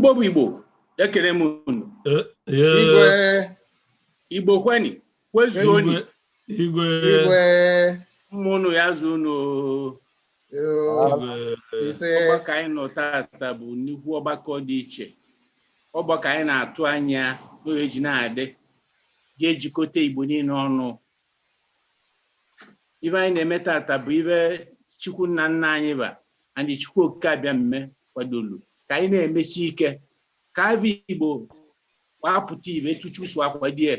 Igbo bụ Igbo ekele m unu. Igbo kweni kwezuoni Igwe mmụnụ ya zu unu. Ọgbakọ anyị nọ tata bụ nnukwu ọgbakọ dị iche. Ọgbakọ anyị na-atụ anya n'oge ji na-adị ga-ejikọta Igbo niile ọnụ. Ibe anyị na-eme tata bụ ibe Chukwu nna nna anyị ba and Chukwu okike abịa mme kwadolu ka anyị na-emesi ike ka abịa Igbo wapụta ibe tuchu su akwadie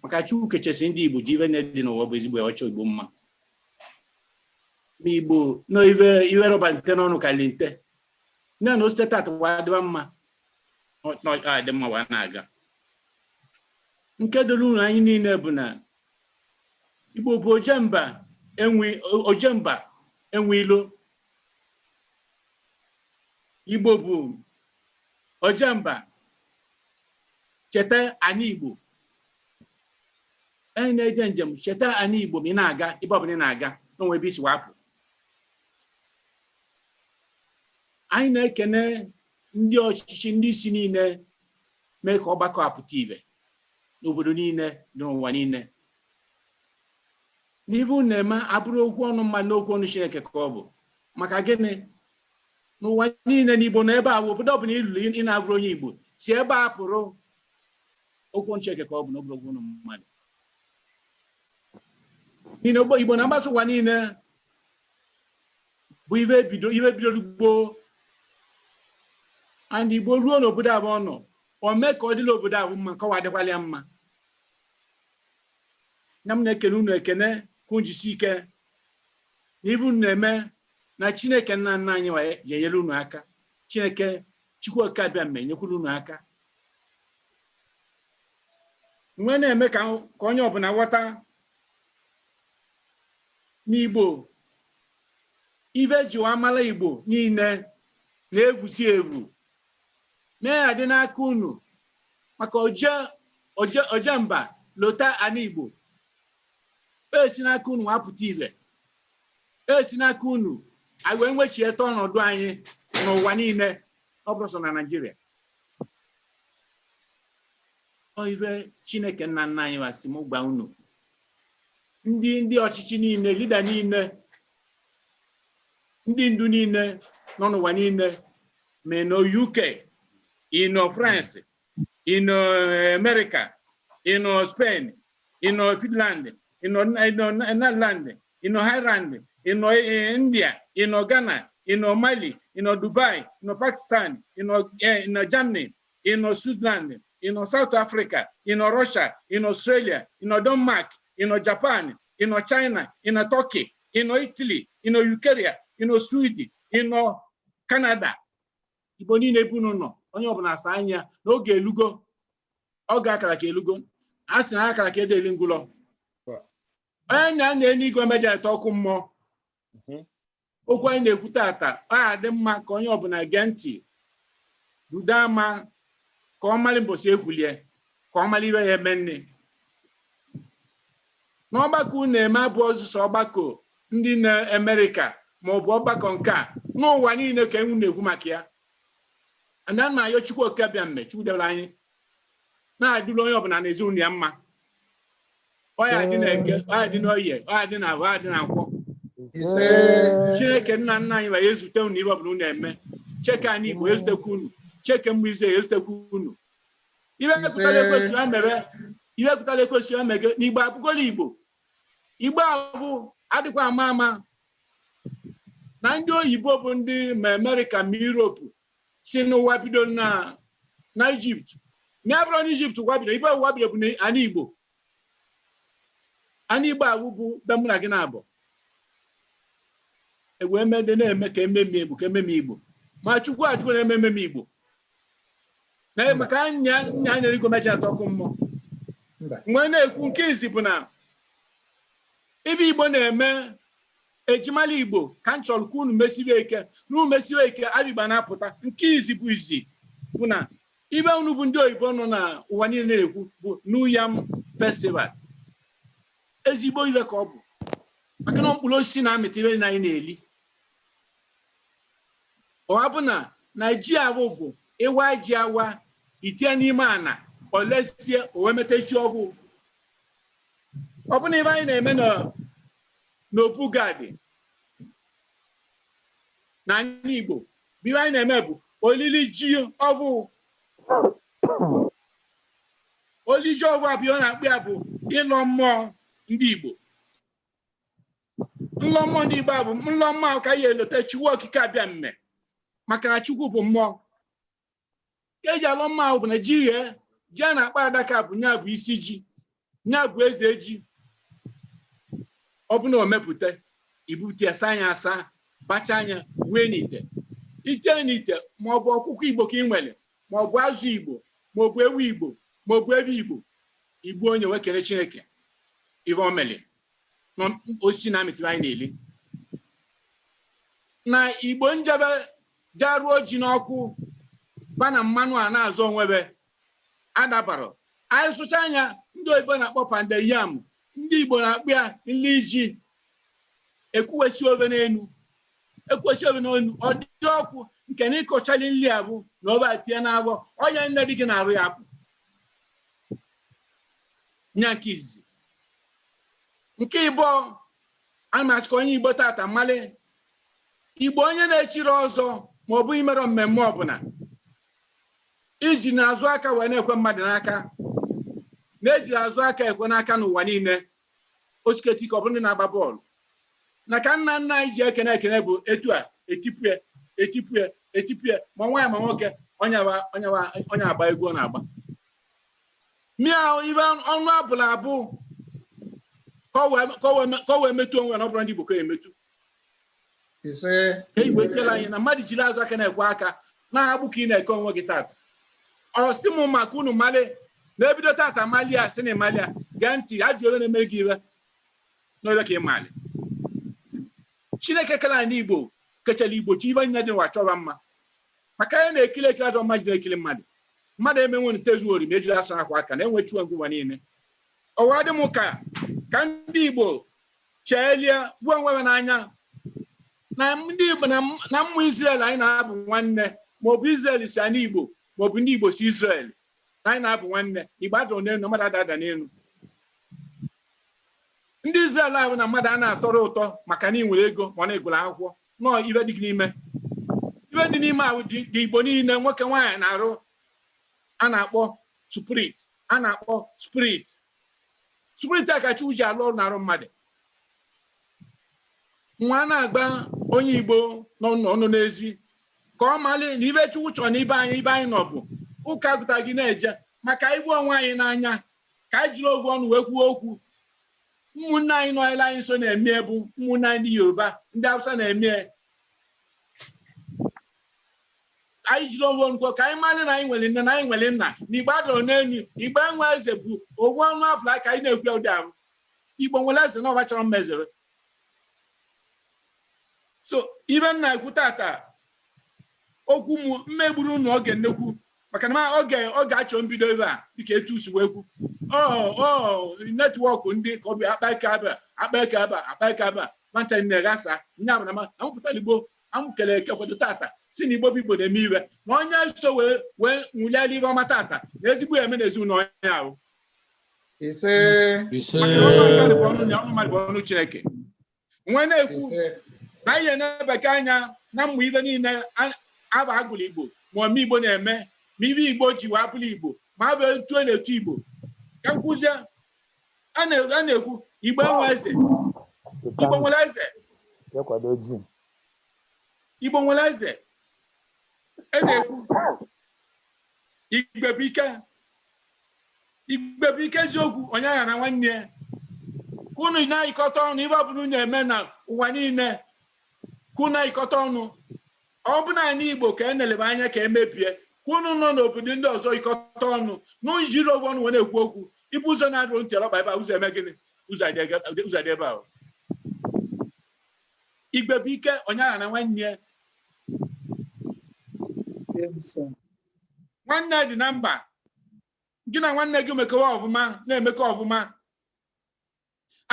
maka Chukwu kechesi ndị Igbo ji ibe na-edị n'ụwa bụ ezigbo ọchọ Igbo mma. Igbo no iwe roba nte n'ọnụ kalinte na no stetat wa adịba mma no adị mma wa na-aga. Nke dolu anyị niile bụ na Igbo bụ ojemba enwe ilo. Igbo bụ ojemba cheta anyị Igbo. Anyị na-eje njem cheta anyị Igbo ma ị na-aga ebe ọbụla ị na-aga n'onwe ebe isi wapụ. Anyị na-ekene ndị ọchịchị ndị isi niile mee ka ọgbakọ apụta ibe n'obodo niile n'ụwa niile. N'ibu na-eme abụrụ okwu ọnụ mmadụ n'okwu ọnụ Chineke ka ọ bụ maka gịnị n'ụwa niile n'Igbo na ebe a obodo ọbụla ịlụrụ ị na-abụrụ onye Igbo si ebe a pụrụ okwu ọnụ Chineke ka ọ bụ n'obodo ọnụ mmadụ. Igbo na-agbasa ụwa niile bụ ibe bidoro gboo and Igbo ruo n'obodo abụọ nọ o mee ka ọ dịla obodo abụ mma ka ọ wadịkwala ya mma. Na m na-ekene unu ekene kwunjisi ike n'ibu na-eme na Chineke nna nna anyị wee ji enyere unu aka. Chineke Chukwu okike abịa mme nyekwuru unu aka. Mgbe na-eme ka onye ọbụla ghọta n'Igbo ibe jiwa amala Igbo niile na-evusi evu mee ya dị n'aka unu maka ojemba lota ana Igbo esi n'aka unu wapụta ibe esi n'aka unu anyị wee nwechieta ọnọdụ anyị n'ụwa niile ọ bụrụ sọ na Naịjirịa. Ibe Chineke nna nna anyị wasị m gwa unu ndị ọchịchị niile lida niile ndị ndu niile nọ n'ụwa niile ma no UK ino France ino America ino Spain ino Finland ino Netherlands ino Ireland ino India ino Ghana ino Mali ino Dubai ino Pakistan ino Germany ino Switzerland ino South Africa ino Russia ino Australia ino Denmark ino Japan ino China ino Turkey ino Italy ino Ukraine ino Sweden ino Canada. Igbo niile bụ nọ onye ọbụla asa anya n'oge elugo oge akara ka elugo a sị na akara ka edeli ngụlọ onye na-enye igwe mejerịta ọkụ mmụọ. Okwu anyị na-ekwu tata ọ dị mma ka onye ọbụla gee ntị rudo ama ka ọ mara mbọsị ekwulie ka ọ mara ibe ya eme nne. N'ọgbakọ na-eme abụ ọzụzụ ọgbakọ ndị na Amerịka ma ọ bụ ọgbakọ nke a n'ụwa niile ka enwu na-ekwu maka ya. Ana na ayọ Chukwu okike bịa mme Chukwu debere anyị na-adịla onye ọbụla na ezinụlọ ya mma. Ọya dị na-eke ọya dị n'oye ọya dị na abụ ọya dị na nkwọ. Chineke nna nna anyị wee ezute unu ibe ọbụla unu eme. Cheke anyị Igbo ezutekwa unu. Cheke Mbaise ezutekwa unu. Ibe pụtara ekwesịrị emebe ibe pụtara ekwesịrị emege n'Igbo abụgolo Igbo. Igbo abụ adịkwa ama ama na ndị oyibo bụ ndị ma Amerịka ma Europe si n'ụwa bido na Egypt. Na bụrụ na Egypt wabido ibe wabido bụ ana Igbo. Ana Igbo awụ bụ be mụ na gị na-abụ. Ewe mede na-eme ka ememe Igbo ka ememe Igbo. Ma Chukwu ajụgo na ememe Igbo. Na maka anya na-erigo mejerịta ọkụ mmụọ. Mgbe na-ekwu nke izi bụ na ibe Igbo na-eme ejimala Igbo ka nchọrọ ka unu mesiwe ike n'unu mesiwe ike abịba na-apụta. Nke izi bụ izi bụ na ibe unu bụ ndị oyibo nọ na ụwa niile na-ekwu bụ New Yam Festival. Ezigbo ibe ka ọ bụ maka na mkpụrụ osisi na-amịta ibe anyị na-eli. Ọ bụ na Naịjirịa bụ ịwa ji awa itie n'ime ana olesie o wee metechi ọhụụ ọ bụ na ibe anyị na-eme n'opu gadị na ndị Igbo ibe anyị na-eme bụ olili ji ọhụụ oliji ọhụụ abịa na-akpụ ya bụ ịlọ mmụọ ndị Igbo nlọ mmụọ ndị Igbo bụ nlọ mmụọ ka ya elote Chukwu okike abịa mme maka na Chukwu bụ mmụọ ka eji alọ mmụọ ahụ bụ na ji ghee ji a na-akpa adaka bụ nya bụ isi ji nya bụ eze ji ọ bụ na o mepụta ibute asa anya asa bacha anya wee n'ite ite n'ite ma ọ bụ ọkụkọ Igbo ka ị nwere ma ọ bụ azụ Igbo ma ọ bụ ewu Igbo ma ọ bụ ebe Igbo onye wekere Chineke ive omeli osisi na amịtịrị anyị na-eli na Igbo njebe jaruo ji n'ọkụ ba na mmanụ a na-azọ onwebe adabara anyị sụcha anya ndị oyibo na-akpọ pande yam ndị Igbo na-akpụ ya nli ji ekwuwesi obe n'elu ọ dị ọkụ nke na ịkọchali nri a bụ na ọba tie na-abọ onye nne dị gị na-arụ ya bụ nya nke izizi nke ịbụọ a na-asị ka onye Igbo tata mmalị Igbo onye na-echiri ọzọ ma ọ bụ imerụ mmemme ọbụla iji na-azụ aka wee na-ekwe mmadụ n'aka na-ejiri azụ aka ekwe n'aka n'ụwa niile osiketi ka ọ bụrụ ndị na-agba bọọlụ na ka nna nna anyị ji ekene bụ etu a etipue ma nwaanyị ma nwoke onye agba egwu ọ na-agba mịa ibe ọnụ abụla abụ ka o wee metụ onwe na ọ bụrụ ndị Igbo ka emetụ iwetela anyị na mmadụ jiri azụ aka na-ekwe aka na-agbụ ka ị na-eke onwe gị tata ọsị m maka unu mali na-ebido tata malia si na malia gaa ntị ajụ ole na-emere gị iwe n'obe ka ị mali Chineke kere anyị Igbo kechara Igbo chi ibe nye dị nwa chọba mma maka ya na-ekiri adọ mmadụ na-ekiri mmadụ emenwe ntezu ori ma ejiri asara akwa aka na-enwechiwe ngwụwa niile ọwa dị m ka ndị Igbo cheelie buo onwe n'anya na ndị Igbo na mmụ Israel anyị na-abụ nwanne maọbụ Israel si anyị Igbo maọbụ ndị Igbo si Israel anyị na-abụ nwanne Igbo adọ n'elu mmadụ ada n'elu ndị Israel ahụ na mmadụ a na-atọrọ ụtọ maka na ị nwere ego ma ọ na-egwuru akwụkwọ nọọ ibe dị n'ime ahụ dị Igbo niile nwoke nwaanyị na-arụ a na-akpọ spirit a kacha uji alụ ọrụ na-arụ mmadụ nwa na-agba onye Igbo n'ọnụ n'ezi ka ọ mali na ibe Chukwu chọrọ na ibe anyị nọ bụ ụka gụta gị na-eje maka igbu onwe anyị n'anya ka anyị jiri ovu ọnụ wee kwuo okwu ụmụnne anyị nọnyere anyị nso na-eme bụ ụmụnne anyị ndị Yoruba ndị Hausa na-eme anyị jiri ovu ọnụ ka anyị mali na anyị nwere nne na anyị nwere nna na Igbo adọrọ n'elu Igbo enwe eze bụ ovu ọnụ abụla ka anyị na-ekwu ụdị ahụ Igbo nwere eze na ọba chọrọ mmezere so ibe nna ekwu tata okwu mmegburu unu oge nnekwu maka na oge achọ mbido ebe a dịka etu usoro ekwu netwọk ndị ka ọ bụ akpa aba mancha na-eghasa nye abụ na amụpụtara Igbo amụkele ekekwado tata si na Igbo bụ Igbo na-eme iwe na onye so wee nwụliala ibe ọma tata na ezigbo eme na ezinụlọ onye ahụ ọnụ mmadụ bụ ọnụ Chineke nwee na-ekwu na ihe na-ebeke anya na mmụ ibe niile aba agụrụ Igbo ma ome Igbo na-eme ma ibe Igbo ji wee abụrụ Igbo ma abụ etu na-etu Igbo ka nkwụzie a na-ekwu Igbo enwe eze Igbo nwere eze Igbo nwere eze e na-ekwu Igbo bụ ike eziokwu onye agha na nwanne ya ka unu na-ayịkọta ọnụ ibe ọbụla unu eme na ụwa niile ka unu na-ayịkọta ọnụ ọ bụ naanị Igbo ka e na-eleba anya ka emebie ka unu nọ n'obodo ndị ọzọ ịkọta ọnụ na ujiri ovu ọnụ wee na-ekwu okwu ibu ụzọ na-adụrụ ntị ọkpa ebe a ụzọ eme gịnị ụzọ dị ebe ahụ Igbo bụ ike onye agha na nwanne ya nwanne dị na mba gị na nwanne gị mekọwa ọfụma na-emekọ ọfụma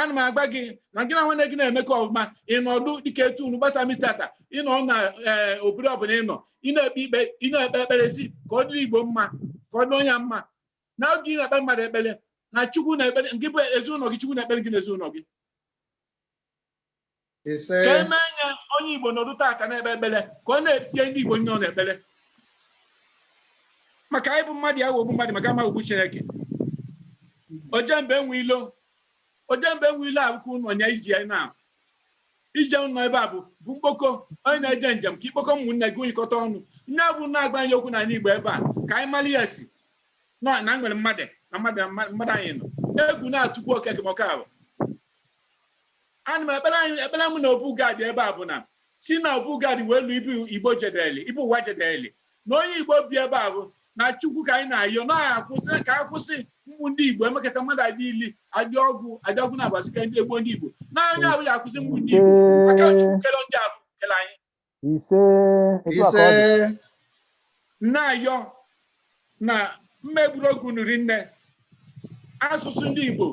ana m agba gị na gị na nwanne gị na-emekọ ọfụma ịnọdụ dịka etu unu gbasa mitata ịnọ na obodo ọbụla ị na-ekpe ekpere si ka ọ dịrị Igbo mma ka ọ dị onye mma na oge ị na-ekpere mmadụ ekpere na Chukwu na-ekpere nke bụ ezinụlọ gị Chukwu na-ekpere gị na ezinụlọ gị ka eme anya onye Igbo nọdụ tata na-ekpe ekpere ka ọ na-etinye ndị Igbo nọ na-ekpere maka anyị bụ mmadụ ya wogbu mmadụ maka ama ogbu Chineke ojembe enwe ilo abụkọ ụnọ nya iji ya na ije ụnọ ebe a bụ mkpoko onye na-eje njem ka ikpokọ ụmụnne gị oyikọta ọnụ nye bụ na-agbanye okwu n'ala Igbo ebe a ka anyị mara ya si na nwere mmadụ na mmadụ anyị nọ egwu na-atụkwu okeke maka ahụ ana m ekpere m na Obu Gad ebe a bụ na si na Obu Gad wee lu ibu Igbo jedeli ibu ụwa jedeli na onye Igbo bi ebe a bụ na Chukwu ka anyị na-ayọ na-akwụsị ka akwụsị mgbu ndị Igbo emekata mmadụ adị ili adị ọgwụ na-agbasi ka ndị egbo ndị Igbo na onye abụ ya akwụsị mgbu ndị Igbo maka Chukwu kele ndị abụ kele anyị ise na-ayọ na mmegburu ogu nri nne asụsụ ndị Igbo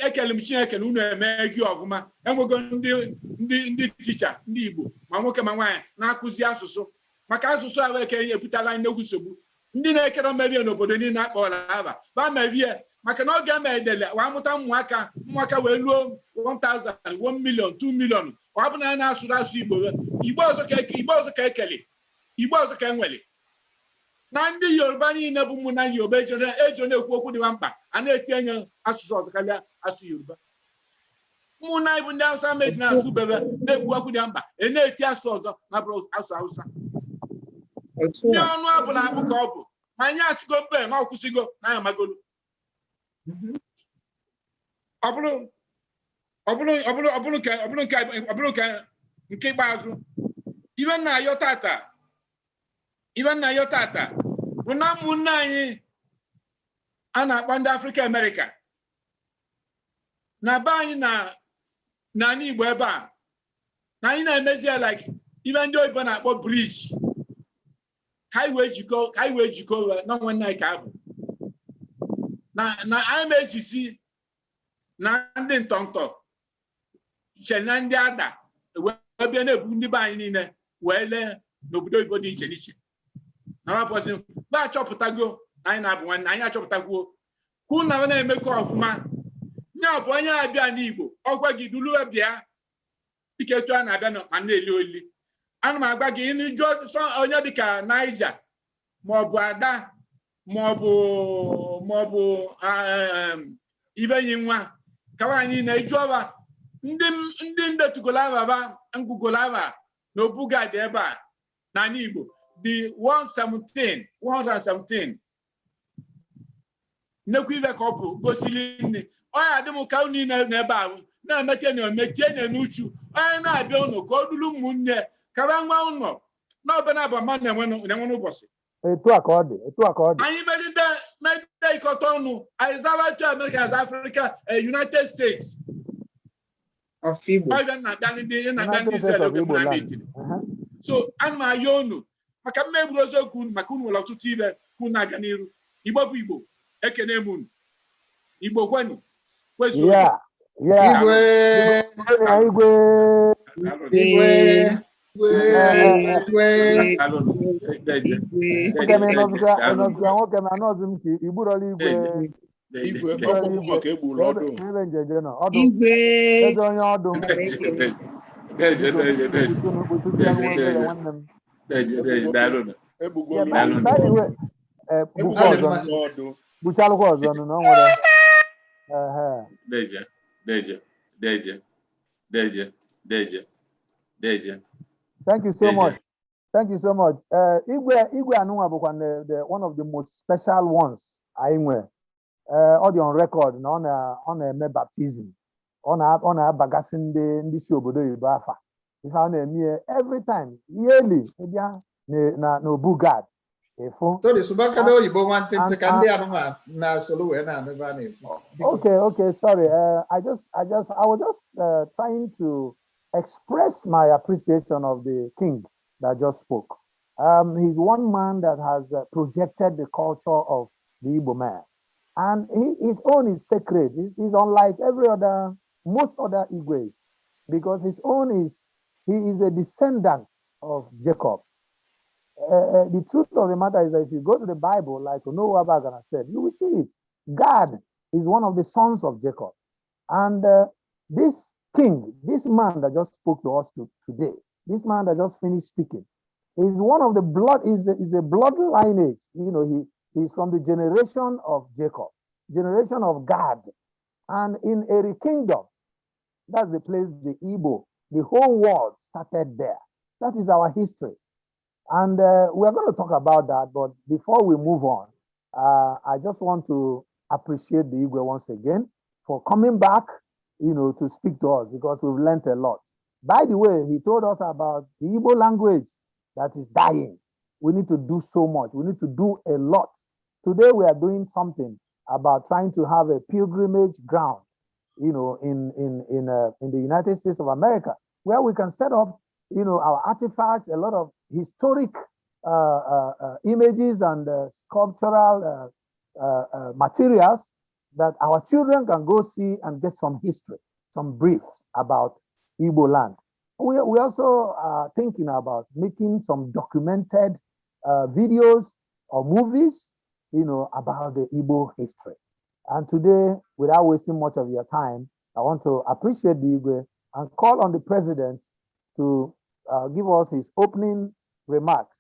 ekele m Chineke na unu eme gị ọfụma enwego ndị ticha ndị Igbo ma nwoke ma nwaanyị na-akụzi asụsụ maka asụsụ ahụ ekenye epụtala nnukwu nsogbu ndị na-ekere merie n'obodo niile akpọrọ aba ba merie maka na oge emedele wa amụta ụmụaka wee luo 1,000 1 million 2 million ọ bụ na na-asụrụ asụ Igbo ọzọ ka ekele Igbo ọzọ ka enwere na ndị Yoruba niile bụ ụmụ na Yoruba ejo na-ekwu okwu dịwa mkpa a na-etinye asụsụ ọzọ karịa asụ Yoruba ụmụ na bụ ndị Hausa meji na-asụ bebe na-ekwu okwu dị mkpa na-eti asụ ọzọ na bụrụ asụ Hausa ndị ọnụ abụla abụ ka ọ bụ ma anyị asịgo mbe ma ọ kwụsịgo na ya magolu ọ bụrụ nke ikpeazụ ibe nna-ayọ tata bụ na ụmụnne anyị a na-akpọ ndị Afrịka Amerịka na be anyị na n'ala Igbo ebe a na anyị na-emezi ya like ibe ndị oyibo na-akpọ briji ka anyị wee jikọọ na nwanne anyị ka abụ na anyị na-ejisi na ndị ntọntọ che na ndị ada wee bịa na-ebu ndị be anyị niile wee lee n'obodo oyibo dị iche iche na wapụsị na-achọpụtago na anyị na-abụ nwanne anyị achọpụtakwuo ka ụnụ na-emekọ ọfụma nya bụ onye na-abịa n'Igbo ọgwa gị duluwe bịa dịka etu a na-abịa ma na-eli olili ana m agba gị jụọ onye dịka Naija maọbụ Ada maọbụ Ibenyi nwa kawa anyị na-eju ọba ndị ndetugolaba ngugolaba na Obu Gad ebe a n'ala Igbo dị 117 nnekwu ibe ka ọ bụ gosili nne onye adị m ka unu niile n'ebe ahụ na-emeke na ometie n'uchu onye na-abịa ụnụ ka o duru ụmụnne kara nwa ụlọ n'ọbana bụ mma na-enwe n'ụbọchị etu a ka ọ dị anyị megide ịkọta ọnụ anyị zaba to America as Africa United States of Igbo na-abịa ndị Israel oge mụ na na-etiri so ana m ayọ unu maka mmegburu oziokwu unu maka unu nwere ọtụtụ ibe ka unu na-aga n'iru Igbo bụ Igbo ekene m unu Igbo kwenu kwezuo Thank you so much. Thank you so much. Igwe Anunwa bụkwa one of the most special ones anyị nwere. Ọ dị on record na ọ na-eme baptism. Ọ na-abagasị ndị si obodo Igbo afa. Ife ọ na-eme every time yearly bịa na Obu Gad. Okay, sorry. I was just trying to express my appreciation of the king that just spoke. He's one man that has projected the culture of the Igbo man. And his own is sacred. He's unlike every other most other Igwes, because his own is, he is a descendant of Jacob. The truth of the matter is that if you go to the Bible, like Noah Bagana said, you will see it. Gad is one of the sons of Jacob. And this king, this man that just spoke to us today, this man that just finished speaking, is one of the blood, is a blood lineage. You know, he's from the generation of Jacob, generation of Gad. And in Eri Kingdom, that's the place, the Igbo, the whole world started there. That is our history. And we're going to talk about that. But before we move on, I just want to appreciate the Igwe once again for coming back, you know, to speak to us, because we've learned a lot. By the way, he told us about the Igbo language that is dying. We need to do so much. We need to do a lot. Today, we are doing something about trying to have a pilgrimage ground, you know, in the United States of America, where we can set up, you know, our artifacts, a lot of historic images and sculptural materials that our children can go see and get some history, some briefs about Igbo land. We also are thinking about making some documented videos or movies, you know, about the Igbo history. And today, without wasting much of your time, I want to appreciate the Igwe and call on the president to give us his opening remarks